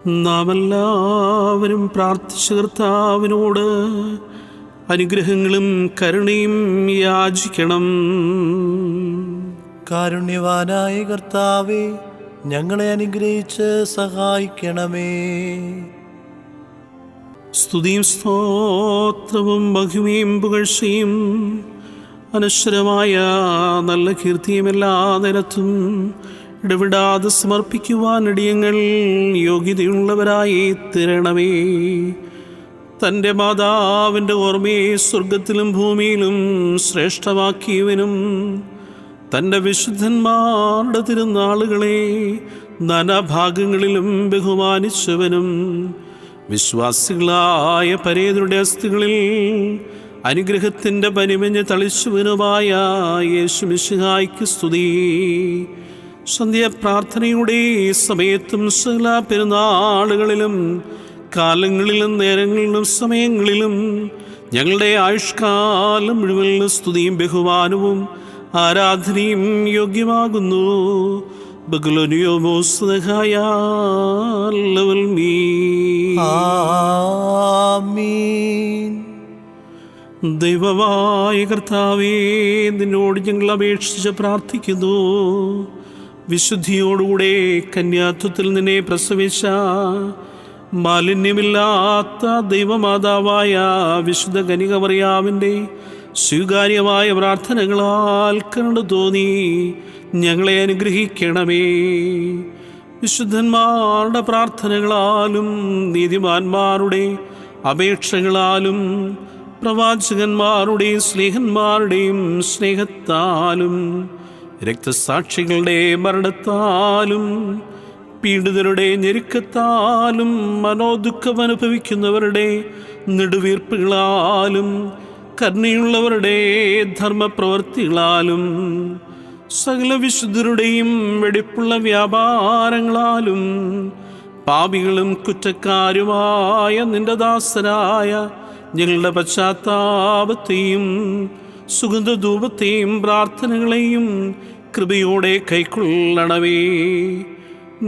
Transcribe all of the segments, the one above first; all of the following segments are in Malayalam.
നാം എല്ലാവരും പ്രാർത്ഥിച്ച കർത്താവിനോട് അനുഗ്രഹങ്ങളും കരുണയും യാചിക്കണം. കാരുണ്യവാനായ കർത്താവേ, ഞങ്ങളെ അനുഗ്രഹിച്ച് സഹായിക്കണമേ. സ്തുതിയും സ്തോത്രവും മഹിമയും പുകഴ്ചയും അനശ്വരമായ നല്ല കീർത്തിയും എല്ലാ നേരത്തും ഇടവിടാതെ സമർപ്പിക്കുവാൻ ഇടിയങ്ങൾ യോഗ്യതയുള്ളവരായി തീരണമേ. തൻ്റെ മാതാവിൻ്റെ ഓർമ്മയെ സ്വർഗത്തിലും ഭൂമിയിലും ശ്രേഷ്ഠമാക്കിയവനും തൻ്റെ വിശുദ്ധന്മാരുടെ തിരുനാളുകളെ നാനാഭാഗങ്ങളിലും ബഹുമാനിച്ചവനും വിശ്വാസികളായ പരേതരുടെ അസ്ഥികളിൽ അനുഗ്രഹത്തിൻ്റെ പരിമഞ്ഞ് തളിച്ചവനുമായ യേശു മിശിഹായ്ക്ക് സ്തുതി. സന്ധ്യാപ്രാർത്ഥനയുടെ സമയത്തും സകല പെരുന്നാളുകളിലും കാലങ്ങളിലും നേരങ്ങളിലും സമയങ്ങളിലും ഞങ്ങളുടെ ആയുഷ്കാലം മുഴുവൻ സ്തുതിയും ബഹുമാനവും ആരാധനയും യോഗ്യമാകുന്നു. ദൈവമായ കർത്താവേ, നിന്നോട് ഞങ്ങൾ അപേക്ഷിച്ച് പ്രാർത്ഥിക്കുന്നു. വിശുദ്ധിയോടുകൂടെ കന്യാത്വത്തിൽ നിന്നെ പ്രസവിച്ച മാലിന്യമില്ലാത്ത ദൈവമാതാവായ വിശുദ്ധ കന്യകമറിയാമിൻ്റെ സ്വീകാര്യമായ പ്രാർത്ഥനകളാൽ കരുണ തോന്നി ഞങ്ങളെ അനുഗ്രഹിക്കണമേ. വിശുദ്ധന്മാരുടെ പ്രാർത്ഥനകളാലും നീതിമാന്മാരുടെ അപേക്ഷകളാലും പ്രവാചകന്മാരുടെയും സ്നേഹന്മാരുടെയും സ്നേഹത്താലും രക്തസാക്ഷികളുടെ മരണത്താലും പീഡിതരുടെ ഞെരുക്കത്താലും മനോദുഃഖം അനുഭവിക്കുന്നവരുടെ നെടുവീർപ്പുകളാലും കരുണയുള്ളവരുടെ ധർമ്മപ്രവർത്തികളാലും സകല വിശുദ്ധരുടെയും വെടിപ്പുള്ള വ്യാപാരങ്ങളാലും പാപികളും കുറ്റക്കാരുമായ നിന്റെ ദാസരായ ഞങ്ങളുടെ പശ്ചാത്താപത്തെയും സുഗന്ധധൂപത്തെയും പ്രാർത്ഥനകളെയും കൃപയോടെ കൈക്കൊള്ളണമേ.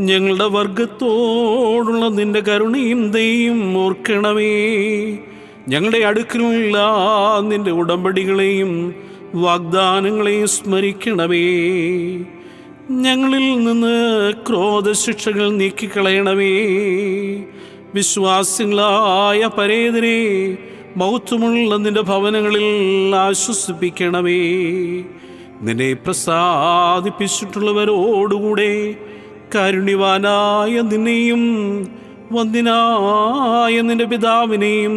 ഞങ്ങളുടെ വർഗത്തോടുള്ള നിന്റെ കരുണയും ദയയും ഓർക്കണമേ. ഞങ്ങളുടെ അടുക്കലുള്ള നിന്റെ ഉടമ്പടികളെയും വാഗ്ദാനങ്ങളെയും സ്മരിക്കണമേ. ഞങ്ങളിൽ നിന്ന് ക്രോധശിക്ഷകൾ നീക്കിക്കളയണമേ. വിശ്വാസികളായ പരേതരെ മഹത്വമുള്ള നിന്റെ ഭവനങ്ങളിൽ ആശ്വസിപ്പിക്കണമേ. നിന്നെ പ്രസാദിപ്പിച്ചിട്ടുള്ളവരോടുകൂടെ കാരുണ്യവാനായ നിന്നെയും വന്ദിനായ നിന്റെ പിതാവിനെയും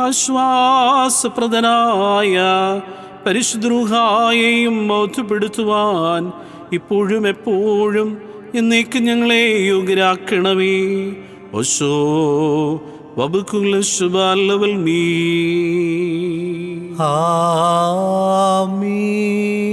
ആശ്വാസപ്രദനായ പരിശുദ്ധരൂഹായെയും മഹത്വപ്പെടുത്തുവാൻ ഇപ്പോഴും എപ്പോഴും എന്നേക്കും ഞങ്ങളെ യോഗ്യരാക്കണമേ. ഓശോ വബുക്കുൽ ശുബാലവൽ മീ. ആമീൻ.